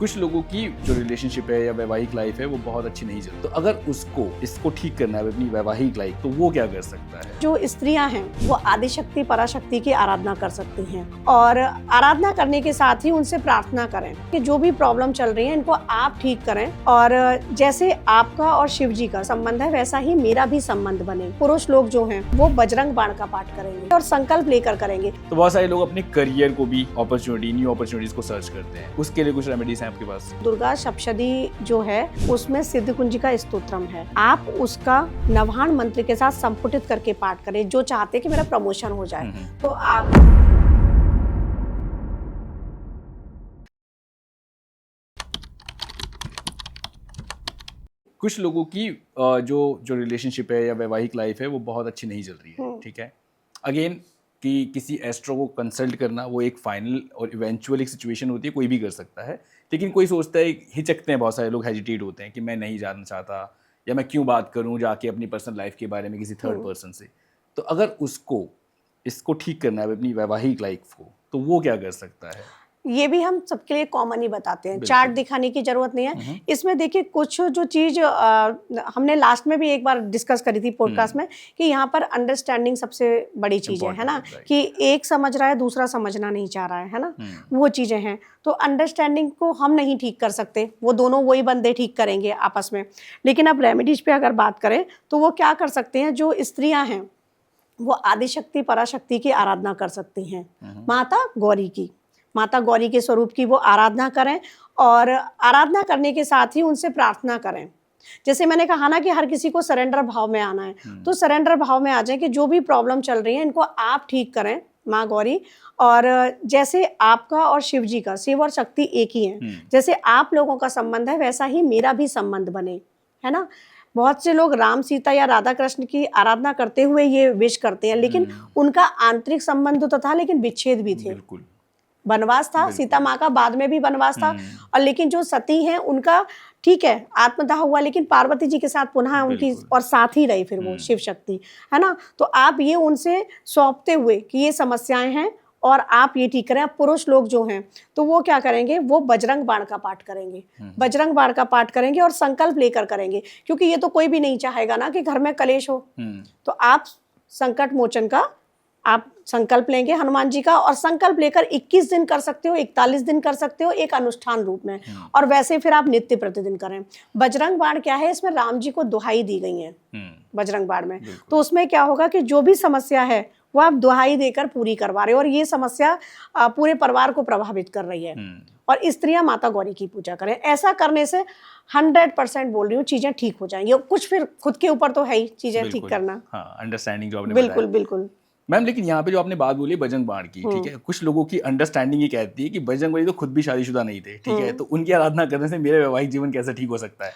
कुछ लोगों की जो रिलेशनशिप है या वैवाहिक लाइफ है वो बहुत अच्छी नहीं चलती, तो अगर इसको ठीक करना है अपनी वैवाहिक लाइफ, तो वो क्या कर सकता है? जो स्त्रियां हैं वो आदिशक्ति पराशक्ति की आराधना कर सकती हैं और आराधना करने के साथ ही उनसे प्रार्थना करें कि जो भी प्रॉब्लम चल रही है इनको आप ठीक करें और जैसे आपका और शिव जी का संबंध है वैसा ही मेरा भी संबंध बने। पुरुष लोग जो हैं वो बजरंग बाण का पाठ करेंगे और संकल्प लेकर करेंगे। तो बहुत सारे लोग अपने करियर को भी न्यू अपॉर्चुनिटीज को सर्च करते हैं, उसके लिए कुछ रेमेडीज हैं आपके पास? दुर्गा सप्तशती जो है उसमें सिद्ध कुंज का स्तोत्रम है, आप उसका नवाहन मंत्र के साथ संपुटित करके पाठ करें। जो चाहते हैं कि मेरा प्रमोशन हो जाए तो आप कुछ लोगों की जो रिलेशनशिप है या वैवाहिक लाइफ है वो बहुत अच्छी नहीं चल रही है, ठीक है। अगेन कि किसी एस्ट्रो को कंसल्ट करना वो एक फाइनल और इवेंचुअल एक सिचुएशन होती है, कोई भी कर सकता है, लेकिन कोई सोचता है, हिचकते हैं, बहुत सारे लोग हेजिटेट होते हैं कि मैं नहीं जानना चाहता या मैं क्यों बात करूं जाके अपनी पर्सनल लाइफ के बारे में किसी थर्ड पर्सन से। तो अगर इसको ठीक करना है अपनी वैवाहिक लाइफ को, तो वो क्या कर सकता है? ये भी हम सबके लिए कॉमन ही बताते हैं, चार्ट दिखाने की जरूरत नहीं है। इसमें देखिए कुछ जो चीज हमने लास्ट में भी एक बार डिस्कस करी थी पॉडकास्ट में कि यहाँ पर अंडरस्टैंडिंग सबसे बड़ी चीज है ना, कि एक समझ रहा है दूसरा समझना नहीं चाह रहा है ना, वो चीजें हैं। तो अंडरस्टैंडिंग को हम नहीं ठीक कर सकते, वो दोनों वही बंदे ठीक करेंगे आपस में। लेकिन अब रेमेडीज पे अगर बात करें तो वो क्या कर सकते हैं, जो स्त्रियां हैं वो आदिशक्ति पराशक्ति की आराधना कर सकती हैं। माता गौरी के स्वरूप की वो आराधना करें और आराधना करने के साथ ही उनसे प्रार्थना करें। जैसे मैंने कहा ना कि हर किसी को सरेंडर भाव में आना है, तो सरेंडर भाव में आ जाए कि जो भी प्रॉब्लम चल रही है इनको आप ठीक करें माँ गौरी। और जैसे आपका और शिव जी का, शिव और शक्ति एक ही है, जैसे आप लोगों का संबंध है वैसा ही मेरा भी संबंध बने, है ना। बहुत से लोग राम सीता या राधा कृष्ण की आराधना करते हुए ये विश करते हैं, लेकिन उनका आंतरिक संबंध तो था लेकिन विच्छेद भी थे। बिल्कुल वनवास था, सीता माँ का बाद में भी वनवास था। और लेकिन जो सती हैं उनका ठीक है आत्मदाह हुआ, लेकिन पार्वती जी के साथ पुनः उनकी और साथ ही रही फिर वो शिव शक्ति, है ना। तो आप ये उनसे सौंपते हुए कि ये समस्याएं हैं और आप ये ठीक करें। अब पुरुष लोग जो हैं तो वो क्या करेंगे, वो बजरंग बाण का पाठ करेंगे, बजरंग बाण का पाठ करेंगे और संकल्प लेकर करेंगे, क्योंकि ये तो कोई भी नहीं चाहेगा ना कि घर में कलेश हो। तो आप संकट मोचन का आप संकल्प लेंगे हनुमान जी का, और संकल्प लेकर 21 दिन कर सकते हो, 41 दिन कर सकते हो, एक अनुष्ठान रूप में। और वैसे फिर आप नित्य प्रतिदिन करें। बजरंग बाण क्या है, इसमें राम जी को दुहाई दी गई है बजरंग बाण में। तो उसमें क्या होगा कि जो भी समस्या है वो आप दुहाई देकर पूरी करवा रहे हो, और ये समस्या पूरे परिवार को प्रभावित कर रही है। और स्त्रियां माता गौरी की पूजा करें। ऐसा करने से 100% बोल रही हूँ चीजें ठीक हो जाएंगी। कुछ फिर खुद के ऊपर तो है ही चीजें ठीक करना। अंडरस्टैंडिंग जो आपने बिल्कुल बिल्कुल मैम, लेकिन यहाँ पे जो आपने बात बोली बजरंग बाण की, ठीक है, कुछ लोगों की अंडरस्टैंडिंग ये कहती है कि बजरंग बली तो खुद भी शादीशुदा नहीं थे, ठीक है, तो उनकी आराधना करने से मेरा वैवाहिक जीवन कैसे ठीक हो सकता है?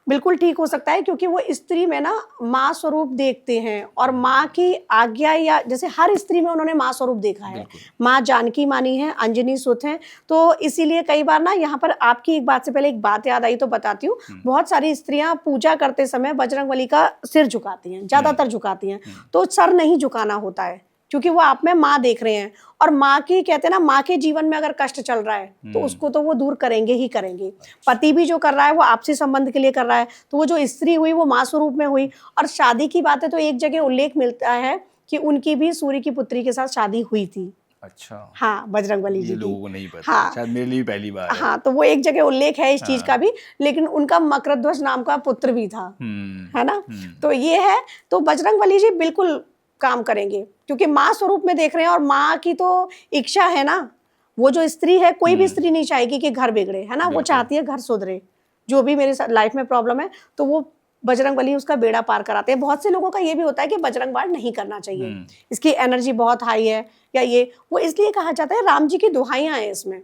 बिल्कुल ठीक हो सकता है, क्योंकि वो स्त्री में ना माँ स्वरूप देखते हैं, और माँ की आज्ञा, या जैसे हर स्त्री में उन्होंने माँ स्वरूप देखा है। माँ जानकी मानी है, अंजनी सुत हैं, तो इसीलिए कई बार ना यहाँ पर आपकी एक बात से पहले एक बात याद आई तो बताती हूँ। बहुत सारी स्त्रियां पूजा करते समय बजरंगबली का सिर झुकाती हैं, ज्यादातर झुकाती हैं। तो सर नहीं झुकाना होता है, क्योंकि वो आप में माँ देख रहे हैं, और माँ की कहते हैं ना, माँ के जीवन में अगर कष्ट चल रहा है तो उसको तो वो दूर करेंगे ही करेंगे। पति भी जो कर रहा है वो आपसी संबंध के लिए कर रहा है, तो वो जो स्त्री हुई वो माँ स्वरूप में हुई। और शादी की बात है तो एक जगह उल्लेख मिलता है कि उनकी भी सूर्य की पुत्री के साथ शादी हुई थी। अच्छा, हाँ, बजरंगबली जी की। लोगों को नहीं पता। हाँ, शायद मेरे लिए पहली बार है। हाँ, तो वो एक जगह उल्लेख है इस चीज का भी, लेकिन उनका मकरध्वज नाम का पुत्र भी था, है ना। तो ये है, तो बजरंगबली जी बिल्कुल काम करेंगे, क्योंकि माँ स्वरूप में देख रहे हैं, और माँ की तो इच्छा है ना, वो जो स्त्री है, कोई भी स्त्री नहीं चाहेगी कि घर बिगड़े, है ना, वो चाहती है घर सुधरे। जो भी मेरे लाइफ में प्रॉब्लम है तो वो बजरंगबली उसका बेड़ा पार कराते हैं। बहुत से लोगों का ये भी होता है कि बजरंग बाण नहीं करना चाहिए, इसकी एनर्जी बहुत हाई है, या ये वो इसलिए कहा जाता है राम जी की दुहाइयां हैं इसमें।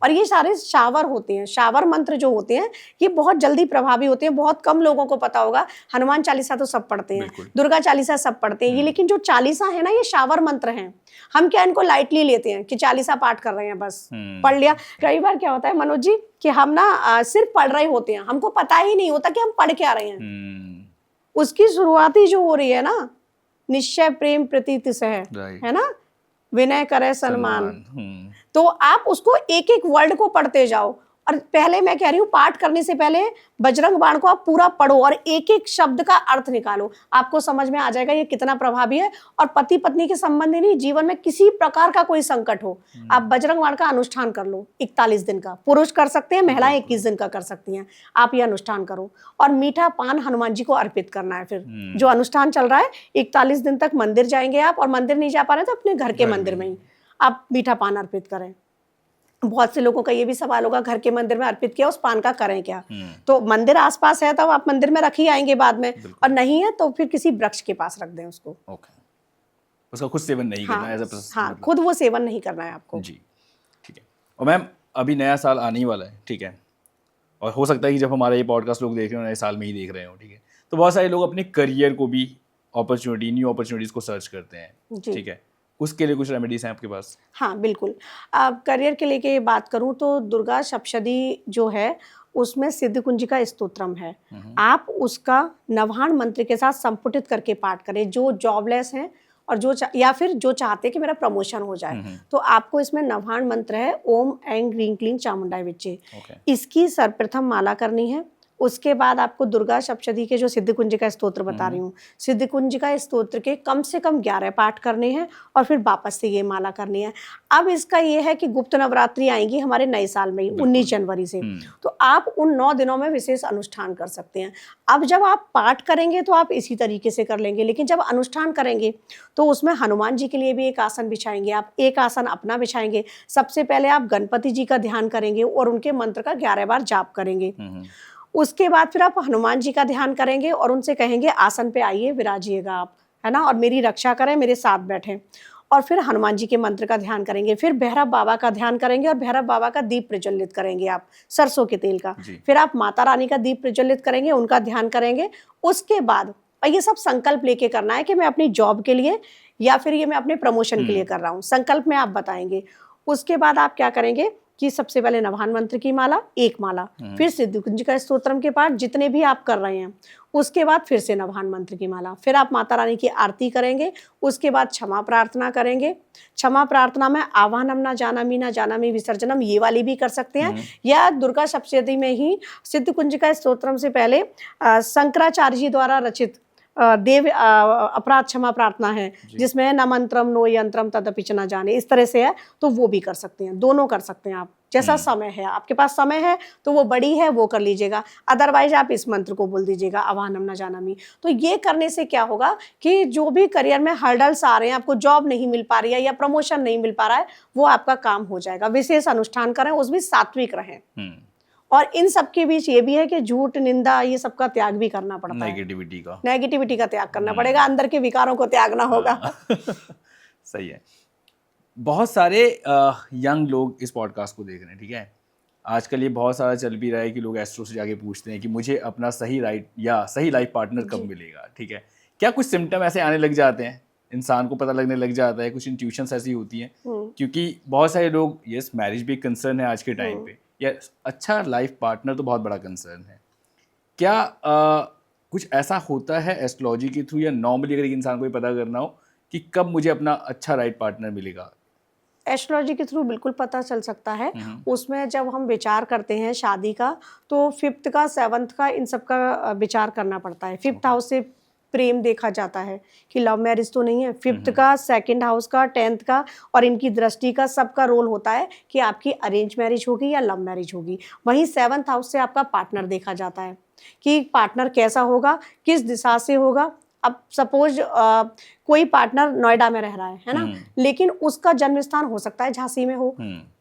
और ये सारे शावर होते हैं, शावर मंत्र जो होते हैं ये बहुत जल्दी प्रभावी होते हैं। बहुत कम लोगों को पता होगा। हनुमान चालीसा तो सब पढ़ते हैं, दुर्गा चालीसा सब पढ़ते हैं, ये लेकिन जो चालीसा है ना ये शावर मंत्र हैं। हम क्या इनको लाइटली लेते हैं कि चालीसा पाठ कर रहे हैं, बस पढ़ लिया। कई बार क्या होता है मनोज जी कि हम ना सिर्फ पढ़ रहे होते हैं, हमको पता ही नहीं होता कि हम पढ़ क्या रहे हैं। उसकी शुरुआत ही जो हो रही है ना, निश्चय प्रेम प्रतीत सह, है ना, विनय करे सन्मान। तो आप उसको एक एक वर्ड को पढ़ते जाओ, और पहले मैं कह रही हूँ, पाठ करने से पहले बजरंग बाण को आप पूरा पढ़ो और एक एक शब्द का अर्थ निकालो, आपको समझ में आ जाएगा ये कितना प्रभावी है। और पति पत्नी के संबंध ही नहीं, जीवन में किसी प्रकार का कोई संकट हो, आप बजरंग बाण का अनुष्ठान कर लो 41 दिन का। पुरुष कर सकते हैं, महिलाएं 21 दिन का कर सकती हैं। आप ये अनुष्ठान करो और मीठा पान हनुमान जी को अर्पित करना है। फिर जो अनुष्ठान चल रहा है 41 दिन तक मंदिर जाएंगे आप, और मंदिर नहीं जा पा रहे तो अपने घर के मंदिर में ही आप मीठा पान अर्पित करें। बहुत से लोगों का ये भी सवाल होगा, घर के मंदिर में अर्पित किया, उस पान का करें क्या? तो मंदिर आसपास है तो आप मंदिर में रख ही आएंगे बाद में, और नहीं है तो फिर किसी वृक्ष के पास रख दें उसको। उसका खुद सेवन नहीं करना है। हाँ, खुद वो सेवन नहीं करना है आपको जी। ठीक है। और मैम अभी नया साल आने ही वाला है, ठीक है, और हो सकता है कि जब हमारा ये पॉडकास्ट लोग देख रहे हो नए साल में ही देख रहे हो, ठीक है, तो बहुत सारे लोग अपने करियर को भी न्यू अपॉर्चुनिटीज को सर्च करते हैं, ठीक है, उसके लिए कुछ रेमेडीज हैं आपके पास? हाँ बिल्कुल। करियर के लेके बात करूं तो दुर्गा सप्तशती जो है उसमें सिद्ध कुंजिका स्तोत्रम है, आप उसका नवाहन मंत्र के साथ संपुटित करके पाठ करें। जो जॉबलेस हैं और या फिर जो चाहते हैं कि मेरा प्रमोशन हो जाए, तो आपको इसमें नवाहन मंत्र है ओम ऐं ह्रीं क्लीं चामुंडाय विच्चे, इसकी सर्वप्रथम माला करनी है। उसके बाद आपको दुर्गा सप्तशती के जो सिद्ध कुंजिका स्तोत्र बता रही हूँ, सिद्ध कुंजिका स्तोत्र के कम से कम 11 पाठ करने हैं और फिर वापस से ये माला करनी है। अब इसका ये है कि गुप्त नवरात्रि आएंगी हमारे नए साल में ही 19 जनवरी से, तो आप उन 9 दिनों में विशेष अनुष्ठान कर सकते हैं। अब जब आप पाठ करेंगे तो आप इसी तरीके से कर लेंगे, लेकिन जब अनुष्ठान करेंगे तो उसमें हनुमान जी के लिए भी एक आसन बिछाएंगे, आप एक आसन अपना बिछाएंगे। सबसे पहले आप गणपति जी का ध्यान करेंगे और उनके मंत्र का 11 बार जाप करेंगे। उसके बाद फिर आप हनुमान जी का ध्यान करेंगे और उनसे कहेंगे आसन पे आइए, विराजिएगा आप, है ना, और मेरी रक्षा करें, मेरे साथ बैठें। और फिर हनुमान जी के मंत्र का ध्यान करेंगे। फिर भैरव बाबा का ध्यान करेंगे और भैरव बाबा का दीप प्रज्वलित करेंगे आप, सरसों के तेल का। फिर आप माता रानी का दीप प्रज्वलित करेंगे, उनका ध्यान करेंगे। उसके बाद, और ये सब संकल्प लेके करना है कि मैं अपनी जॉब के लिए या फिर ये मैं अपने प्रमोशन के लिए कर रहा हूँ, संकल्प में आप बताएंगे। उसके बाद आप क्या करेंगे कि सबसे पहले नवाहन मंत्र की माला, एक माला, फिर सिद्ध कुंजिका स्तोत्रम के पाठ जितने भी आप कर रहे हैं, उसके बाद फिर से नवाहन मंत्र की माला, फिर आप माता रानी की आरती करेंगे। उसके बाद क्षमा प्रार्थना करेंगे। क्षमा प्रार्थना में आवाहनम न जानामि विसर्जनम ये वाली भी कर सकते हैं, या दुर्गा सप्तशती में ही सिद्ध कुंजिका स्तोत्रम से पहले शंकराचार्य जी द्वारा रचित देव अपराध क्षमा प्रार्थना है, जिसमें न मंत्रम नो यंत्रम तदपि च न जाने, इस तरह से है, तो वो भी कर सकते हैं। दोनों कर सकते हैं आप, जैसा समय है आपके पास, समय है तो वो बड़ी है वो कर लीजिएगा, अदरवाइज आप इस मंत्र को बोल दीजिएगा आवाहनम न जानामि। तो ये करने से क्या होगा कि जो भी करियर में हर्डल्स आ रहे हैं, आपको जॉब नहीं मिल पा रही है या प्रमोशन नहीं मिल पा रहा है, वो आपका काम हो जाएगा। विशेष अनुष्ठान करें, उसमें सात्विक रहें। और इन सब के बीच ये भी है कि झूठ, निंदा, ये सब का त्याग भी करना पड़ता है। नेगेटिविटी का त्याग करना पड़ेगा, अंदर के विकारों को त्यागना होगा। सही है। बहुत सारे यंग लोग इस पॉडकास्ट को देख रहे हैं, ठीक है, आजकल ये बहुत सारा चल भी रहा है कि लोग एस्ट्रो से जाके पूछते हैं कि मुझे अपना सही लाइफ पार्टनर कब मिलेगा, ठीक है। क्या कुछ सिम्टम ऐसे आने लग जाते हैं, इंसान को पता लगने लग जाता है, कुछ इंट्यूशंस ऐसी होती हैं? क्योंकि बहुत सारे लोग, यस मैरिज भी एक कंसर्न है आज के टाइम पे, या अच्छा लाइफ पार्टनर तो बहुत बड़ा कंसर्न है। क्या कुछ ऐसा होता है एस्ट्रोलॉजी के थ्रू, या नॉर्मली अगर एक इंसान को पता करना हो कि कब मुझे अपना अच्छा राइट पार्टनर मिलेगा? एस्ट्रोलॉजी के थ्रू बिल्कुल पता चल सकता है। उसमें जब हम विचार करते हैं शादी का, तो 5th का 7th का इन सब का विचार करना पड़ता है। 5th हाउस से प्रेम देखा जाता है कि लव मैरिज तो नहीं है। 5th का, 2nd हाउस का, 10th का, और इनकी दृष्टि का, सबका रोल होता है कि आपकी अरेंज मैरिज होगी या लव मैरिज होगी। वहीं 7th हाउस से आपका पार्टनर देखा जाता है कि पार्टनर कैसा होगा, किस दिशा से होगा। अब सपोज कोई पार्टनर नोएडा में रह रहा है ना, लेकिन उसका जन्म स्थान हो सकता है झांसी में हो,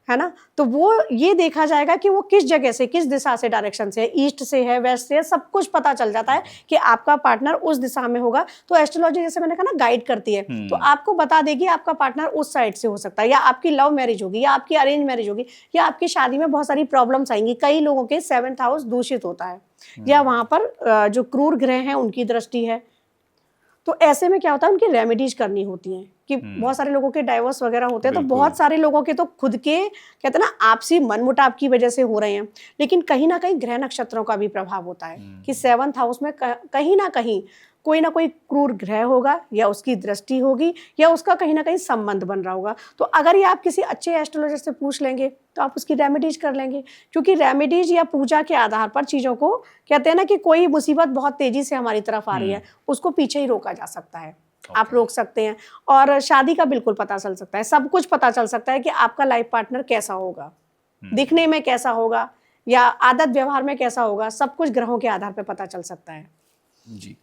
है ना, तो वो ये देखा जाएगा कि वो किस जगह से, किस दिशा से, डायरेक्शन से, ईस्ट से है, वेस्ट से है, सब कुछ पता चल जाता है कि आपका पार्टनर उस दिशा में होगा। तो एस्ट्रोलॉजी, जैसे मैंने कहा ना, गाइड करती है, तो आपको बता देगी आपका पार्टनर उस साइड से हो सकता है, या आपकी लव मैरिज होगी, या आपकी अरेंज मैरिज होगी, या आपकी शादी में बहुत सारी प्रॉब्लम्स आएंगी। कई लोगों के 7th हाउस दूषित होता है, या वहां पर जो क्रूर ग्रह हैं उनकी दृष्टि है। तो ऐसे में क्या होता है, उनकी रेमेडीज करनी होती हैं कि बहुत सारे लोगों के डाइवोर्स वगैरह होते हैं, तो बहुत सारे लोगों के तो खुद के कहते हैं ना आपसी मनमुटाव की वजह से हो रहे हैं। लेकिन कहीं ना कहीं ग्रह नक्षत्रों का भी प्रभाव होता है कि 7th हाउस में कहीं ना कहीं कोई ना कोई क्रूर ग्रह होगा, या उसकी दृष्टि होगी, या उसका कहीं ना कहीं संबंध बन रहा होगा। तो अगर ये आप किसी अच्छे एस्ट्रोलॉजर से पूछ लेंगे तो आप उसकी रेमेडीज कर लेंगे, क्योंकि रेमेडीज या पूजा के आधार पर चीज़ों को कहते हैं ना कि कोई मुसीबत बहुत तेजी से हमारी तरफ आ रही है, उसको पीछे ही रोका जा सकता है। आप रोक सकते हैं, और शादी का बिल्कुल पता चल सकता है, सब कुछ पता चल सकता है कि आपका लाइफ पार्टनर कैसा होगा, दिखने में कैसा होगा, या आदत व्यवहार में कैसा होगा, सब कुछ ग्रहों के आधार पर पता चल सकता है। जी।